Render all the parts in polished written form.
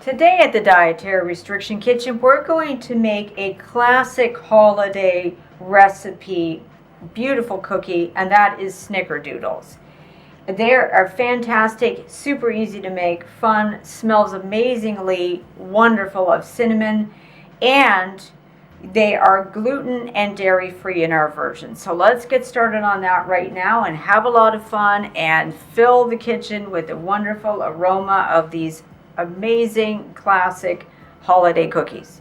Today at the Dietary Restriction Kitchen, we're going to make a classic holiday recipe, beautiful cookie, and that is Snickerdoodles. They are fantastic, super easy to make, fun, smells amazingly wonderful of cinnamon, and they are gluten and dairy free in our version. So let's get started on that right now and have a lot of fun and fill the kitchen with the wonderful aroma of these amazing classic holiday cookies.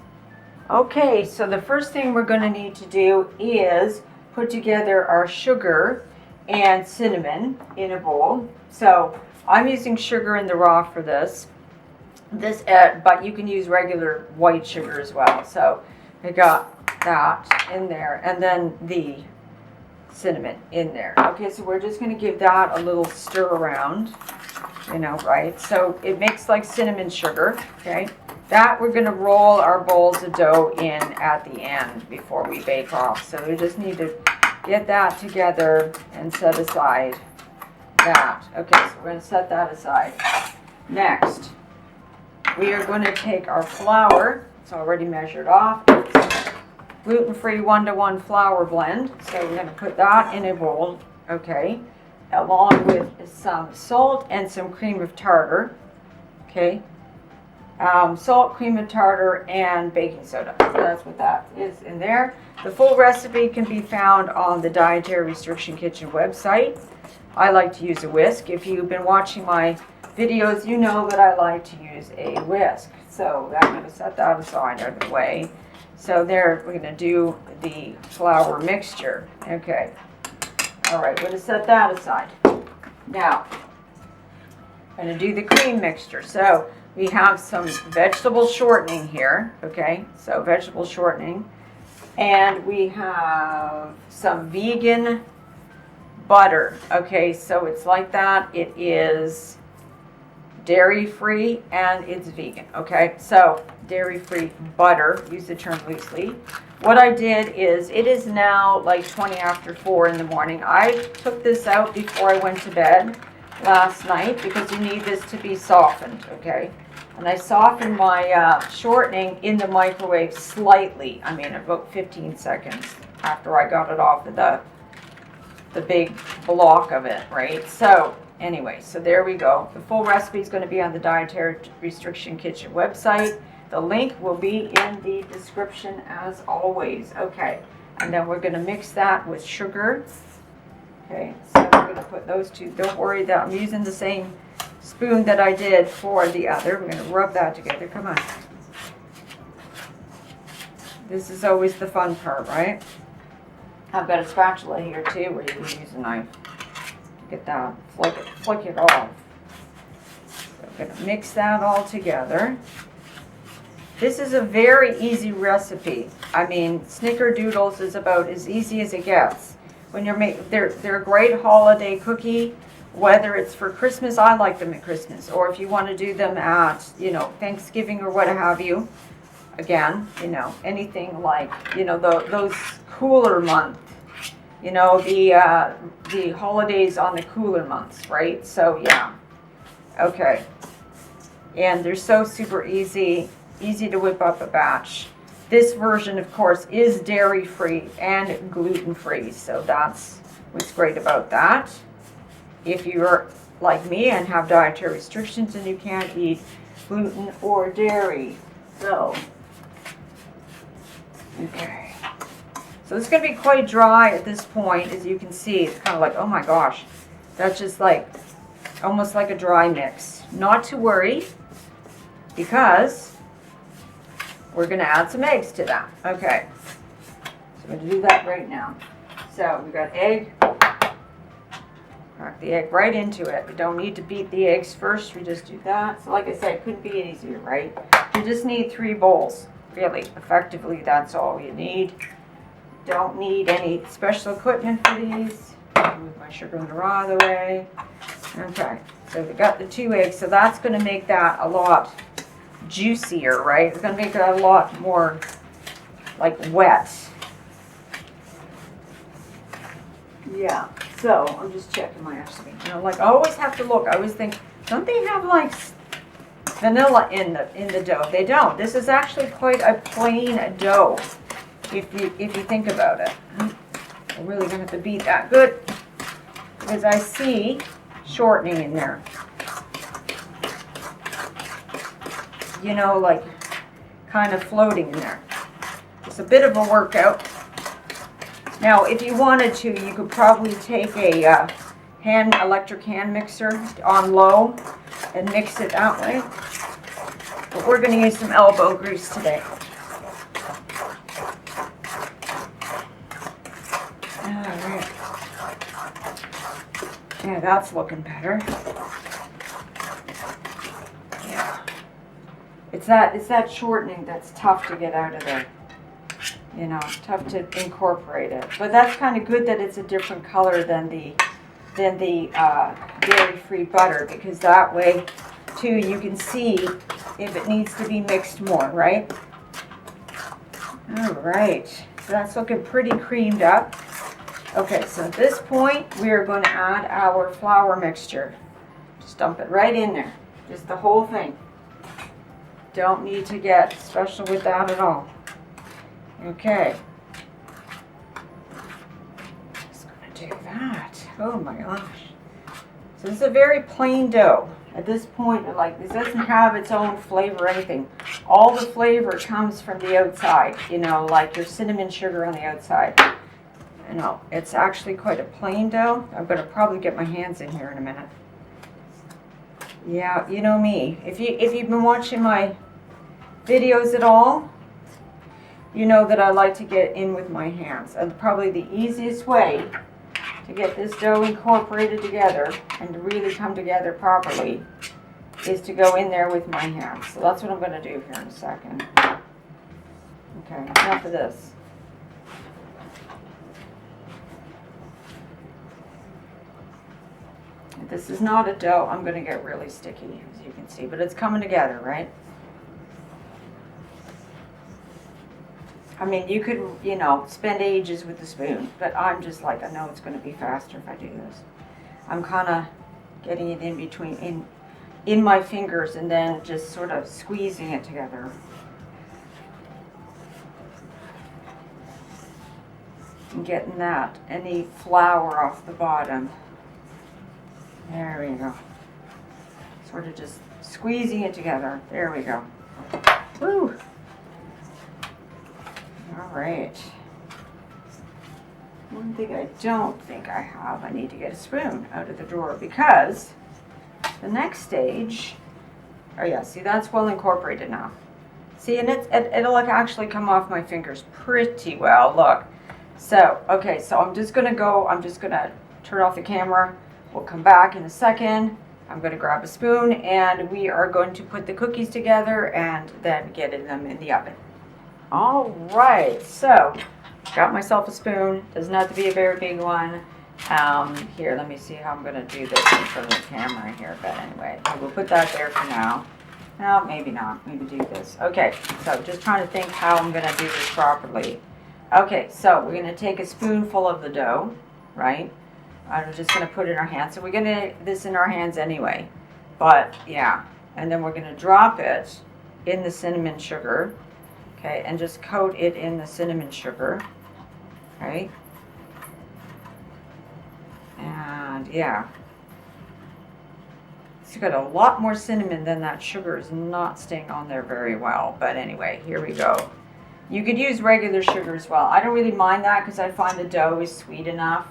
Okay, so the first thing we're going to need to do is put together our sugar and cinnamon in a bowl. So I'm using sugar in the raw for this, but you can use regular white sugar as well. So I got that in there, and then the cinnamon in there. Okay, so we're just going to give that a little stir around, right? So it makes like cinnamon sugar, okay? That we're going to roll our bowls of dough in at the end before we bake off. So we just need to get that together and set aside that. Okay, so we're going to set that aside. Next, we are going to take our flour. It's already measured off. It's gluten-free 1-to-1 flour blend. So we're going to put that in a bowl, okay, along with some salt and some cream of tartar, okay. Salt, cream of tartar, and baking soda. So that's what that is in there. The full recipe can be found on the Dietary Restriction Kitchen website. I like to use a whisk. If you've been watching my videos, you know that I like to use a whisk. So I'm going to set that aside out of the way. So there, we're going to do the flour mixture. Okay. All right, we're going to set that aside. Now, I'm going to do the cream mixture. So we have some vegetable shortening here. Okay, so vegetable shortening. And we have some vegan butter. Okay, so it's like that. It is dairy-free and it's vegan. Okay, so dairy-free butter, use the term loosely. What I did is, it is now like 20 after 4 in the morning. I took this out before I went to bed last night because you need this to be softened, okay? And I softened my shortening in the microwave slightly, about 15 seconds after I got it off of the big block of it, right? So anyway, so there we go. The full recipe is going to be on the Dietary Restriction Kitchen website. The link will be in the description as always. Okay, and then we're going to mix that with sugar. Okay, so we're going to put those two. Don't worry that I'm using the same spoon that I did for the other. We're going to rub that together. Come on. This is always the fun part, right? I've got a spatula here too where you can use a knife. Get that, flick it off. So I'm going to mix that all together. This is a very easy recipe. Snickerdoodles is about as easy as it gets. When you're they're a great holiday cookie, whether it's for Christmas. I like them at Christmas, or if you want to do them at Thanksgiving or what have you. Again, anything like those cooler months. The holidays on the cooler months, right? So yeah, okay. And they're so super easy to whip up a batch. This version, of course, is dairy-free and gluten-free, so that's what's great about that. If you're like me and have dietary restrictions and you can't eat gluten or dairy, so okay. So it's going to be quite dry at this point, as you can see. It's kind of like, oh my gosh, that's just like almost like a dry mix. Not to worry, because we're going to add some eggs to that. Okay, so I'm going to do that right now. So we've got egg. Crack the egg right into it. We don't need to beat the eggs first. We just do that. So like I said, it couldn't be easier, right? You just need 3 bowls. Really, effectively, that's all you need. Don't need any special equipment for these. Move my sugar and the raw out of the way. Okay, so we got the 2 eggs. So that's going to make that a lot juicier, right? It's going to make it a lot more like wet. Yeah, so I'm just checking my recipe. I always have to look. I always think, don't they have like vanilla in the dough. They don't. This is actually quite a plain dough, if you think about it. I'm really gonna have to beat that good because I see shortening in there. You know, like kind of floating in there. It's a bit of a workout. Now, if you wanted to, you could probably take a electric hand mixer on low and mix it that way. But we're going to use some elbow grease today. Alright. Yeah, that's looking better. Yeah. It's that shortening that's tough to get out of there. You know, tough to incorporate it. But that's kind of good that it's a different color than the dairy-free butter, because that way, too, you can see if it needs to be mixed more, right? All right, so that's looking pretty creamed up. Okay, so at this point, we are going to add our flour mixture. Just dump it right in there, just the whole thing. Don't need to get special with that at all. Okay. Just gonna do that. Oh my gosh. So this is a very plain dough. At this point, like, this doesn't have its own flavor or anything. All the flavor comes from the outside, you know, like your cinnamon sugar on the outside. You know, it's actually quite a plain dough. I'm gonna probably get my hands in here in a minute. Yeah, you know me. If you've been watching my videos at all, you know that I like to get in with my hands. And probably the easiest way to get this dough incorporated together and to really come together properly is to go in there with my hands. So that's what I'm going to do here in a second. Okay, enough of this. If this is not a dough, I'm going to get really sticky, as you can see. But it's coming together, right? I mean, you could, you know, spend ages with the spoon, but I'm just like, I know it's going to be faster if I do this. I'm kind of getting it in between, in my fingers, and then just sort of squeezing it together. And getting that, any flour off the bottom. There we go. Sort of just squeezing it together. There we go. Woo! All right. One thing I don't think I have, I need to get a spoon out of the drawer, because the next stage, oh yeah, see, that's well incorporated now. See, and it'll like actually come off my fingers pretty well, look. So, okay, so I'm just gonna turn off the camera. We'll come back in a second. I'm gonna grab a spoon, and we are going to put the cookies together and then get them in the oven. All right, so got myself a spoon. Doesn't have to be a very big one. Here, let me see how I'm going to do this in front of the camera here. But anyway, we'll put that there for now. No, maybe not. Maybe do this. Okay, so just trying to think how I'm going to do this properly. Okay, so we're going to take a spoonful of the dough, right? I'm just going to put it in our hands. So we're going to this in our hands anyway. But yeah, and then we're going to drop it in the cinnamon sugar. Okay, and just coat it in the cinnamon sugar, right? And yeah, it's got a lot more cinnamon than that sugar is not staying on there very well. But anyway, here we go. You could use regular sugar as well. I don't really mind that because I find the dough is sweet enough.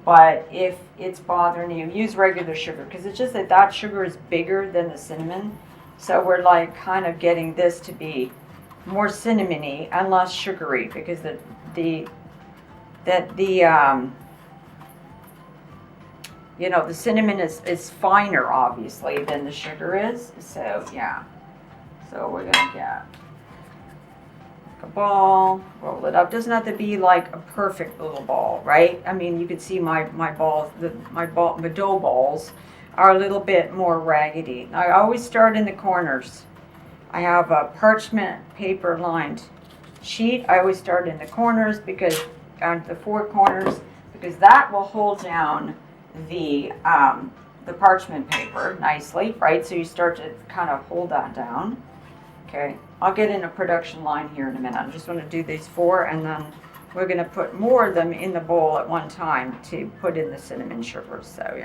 But if it's bothering you, use regular sugar, because it's just that sugar is bigger than the cinnamon. So we're like kind of getting this to be more cinnamony and less sugary, because the you know, the cinnamon is finer obviously than the sugar is. So yeah, so we're gonna get a ball, roll it up. Doesn't have to be like a perfect little ball, right? I mean, you can see my balls, my dough balls are a little bit more raggedy. I always start in the corners. I have a parchment paper lined sheet. I always start in the corners, because the four corners, because that will hold down the the parchment paper nicely, right? So you start to kind of hold that down. Okay, I'll get in a production line here in a minute. I just want to do these 4, and then we're going to put more of them in the bowl at one time to put in the cinnamon sugars. So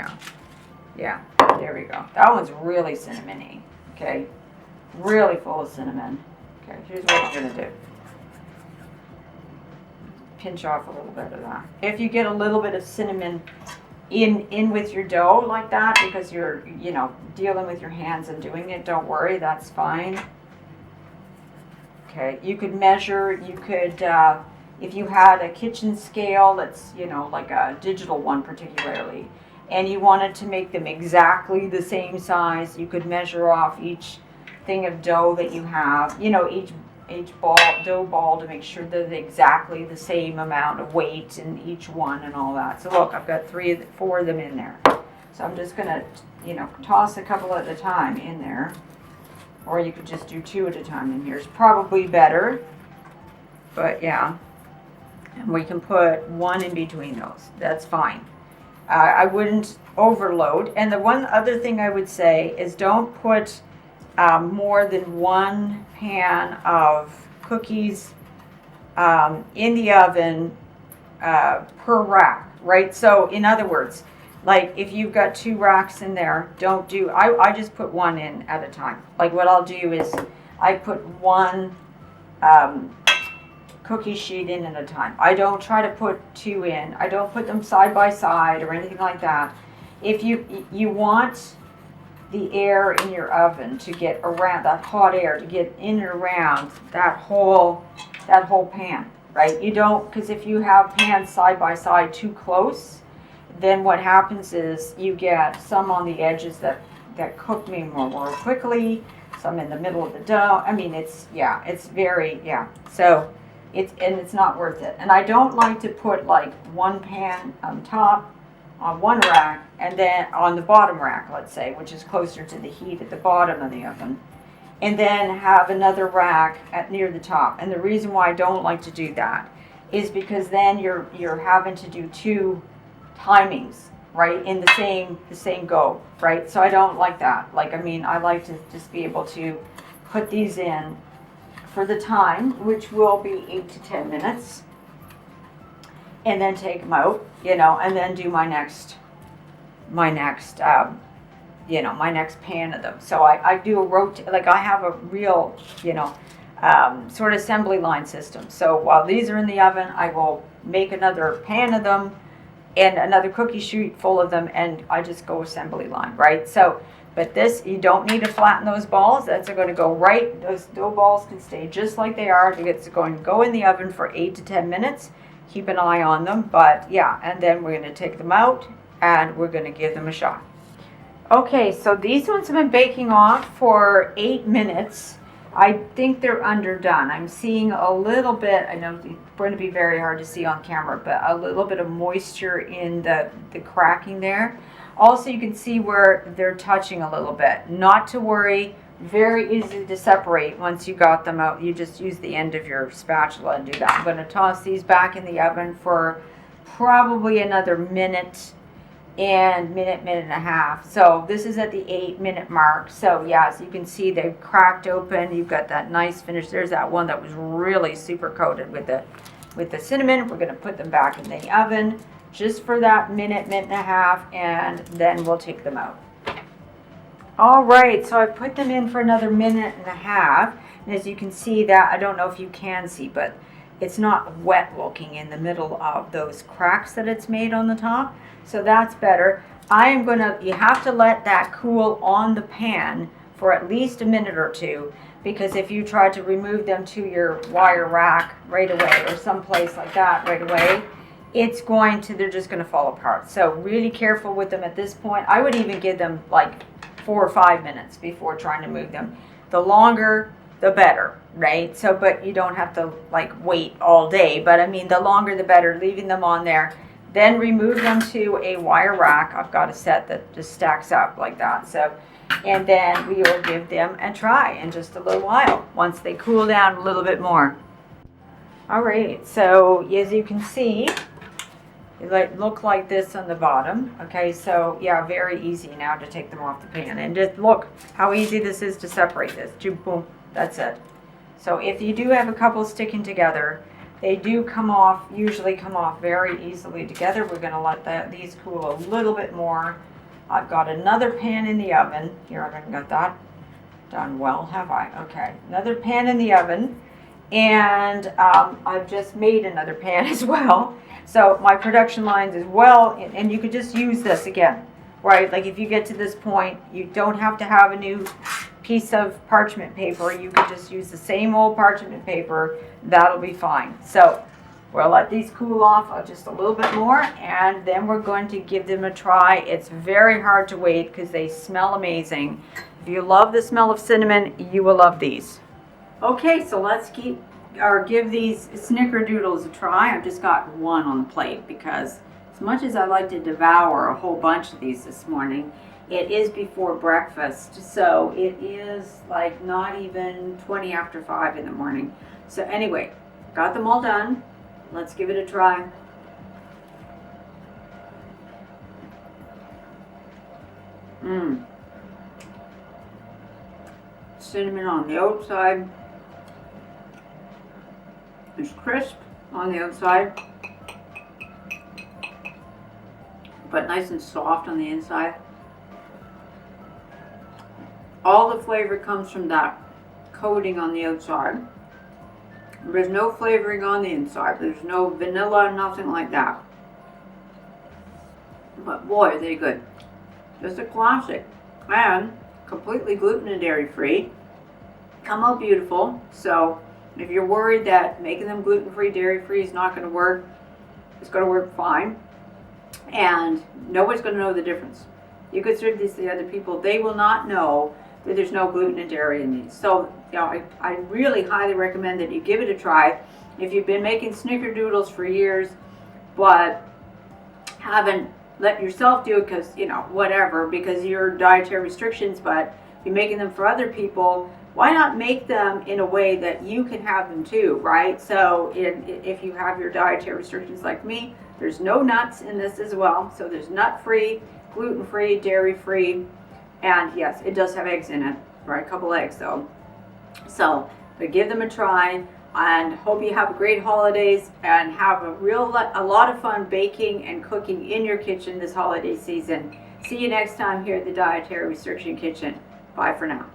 yeah, there we go. That one's really cinnamony. Okay, really full of cinnamon. Okay, here's what I'm going to do. Pinch off a little bit of that. If you get a little bit of cinnamon in with your dough like that, because you're, you know, dealing with your hands and doing it, don't worry, that's fine. Okay, you could measure, you could, if you had a kitchen scale that's, you know, like a digital one particularly, and you wanted to make them exactly the same size, you could measure off each thing of dough that you have, you know, each dough ball, to make sure they're exactly the same amount of weight in each one and all that. So look, I've got 4 of them in there. So I'm just gonna, you know, toss a couple at a time in there. Or you could just do 2 at a time in here. It's probably better, but yeah. And we can put 1 in between those. That's fine. I wouldn't overload. And the one other thing I would say is don't put more than 1 pan of cookies in the oven per rack, right? So in other words, like if you've got 2 racks in there, don't do, I just put 1 in at a time. Like what I'll do is I put 1 cookie sheet in at a time. I don't try to put 2 in. I don't put them side by side or anything like that. If you want the air in your oven to get around, that hot air to get in and around that whole pan, right? You don't, because if you have pans side by side too close, then what happens is you get some on the edges that cook me more quickly, some in the middle of the dough. I mean, it's very, so it's not worth it. And I don't like to put like 1 pan on top on 1 rack, and then on the bottom rack, let's say, which is closer to the heat at the bottom of the oven, and then have another rack near the top. And the reason why I don't like to do that is because then you're having to do 2 timings, right, in the same go, right? So I don't like that. Like, I mean, I like to just be able to put these in for the time, which will be 8 to 10 minutes, and then take them out, you know, and then do my next pan of them. So I do like I have a real, you know, sort of assembly line system. So while these are in the oven, I will make another pan of them and another cookie sheet full of them, and I just go assembly line, right? So, but this, you don't need to flatten those balls. That's going to go right, those dough balls can stay just like they are. It's going to go in the oven for 8 to 10 minutes. Keep an eye on them, but yeah, and then we're going to take them out and we're going to give them a shot. Okay, so these ones have been baking off for 8 minutes. I think they're underdone. I'm seeing a little bit, I know it's going to be very hard to see on camera, but a little bit of moisture in the cracking there. Also, you can see where they're touching a little bit. Not to worry, very easy to separate once you got them out. You just use the end of your spatula and do that. I'm going to toss these back in the oven for probably another minute and a half. So this is at the 8-minute mark. So yeah, as you can see, they've cracked open. You've got that nice finish. There's that one that was really super coated with the cinnamon. We're going to put them back in the oven just for that minute and a half, and then we'll take them out. All right, so I put them in for another minute and a half. And as you can see, that, I don't know if you can see, but it's not wet looking in the middle of those cracks that it's made on the top. So that's better. You have to let that cool on the pan for at least a minute or 2, because if you try to remove them to your wire rack right away or someplace like that right away, they're just going to fall apart. So really careful with them at this point. I would even give them like 4 or 5 minutes before trying to move them. The longer, the better, right? So, but you don't have to like wait all day. But I mean, the longer, the better, leaving them on there. Then remove them to a wire rack. I've got a set that just stacks up like that. So, and then we will give them a try in just a little while once they cool down a little bit more. All right, so as you can see, They look like this on the bottom. Okay, so yeah, very easy now to take them off the pan. And just look how easy this is to separate this. Boom, that's it. So if you do have a couple sticking together, they do usually come off very easily together. We're going to let these cool a little bit more. I've got another pan in the oven. Here, I haven't got that done well, have I? Okay, another pan in the oven. And I've just made another pan as well. So my production lines as well, and you could just use this again, right? Like if you get to this point, you don't have to have a new piece of parchment paper. You could just use the same old parchment paper. That'll be fine. So we'll let these cool off just a little bit more, and then we're going to give them a try. It's very hard to wait because they smell amazing. If you love the smell of cinnamon, you will love these. Okay, so let's give these snickerdoodles a try. I've just got one on the plate because as much as I like to devour a whole bunch of these this morning, it is before breakfast, so it is like not even 20 after 5 in the morning. So anyway, got them all done. Let's give it a try. Cinnamon on the outside. It's crisp on the outside, but nice and soft on the inside. All the flavor comes from that coating on the outside. There's no flavoring on the inside. There's no vanilla, nothing like that. But boy, are they good. Just a classic. And completely gluten and dairy free. Come out beautiful. So if you're worried that making them gluten-free, dairy-free is not going to work, it's going to work fine. And nobody's going to know the difference. You could serve these to other people. They will not know that there's no gluten and dairy in these. So, you know, I really highly recommend that you give it a try. If you've been making snickerdoodles for years, but haven't let yourself do it because, you know, whatever, because of your dietary restrictions, but you're making them for other people, why not make them in a way that you can have them too, right? So if you have your dietary restrictions like me, there's no nuts in this as well. So there's nut-free, gluten-free, dairy-free, and yes, it does have eggs in it, right? A couple eggs though. So, but give them a try, and hope you have great holidays and have a lot of fun baking and cooking in your kitchen this holiday season. See you next time here at the Dietary Restriction Kitchen. Bye for now.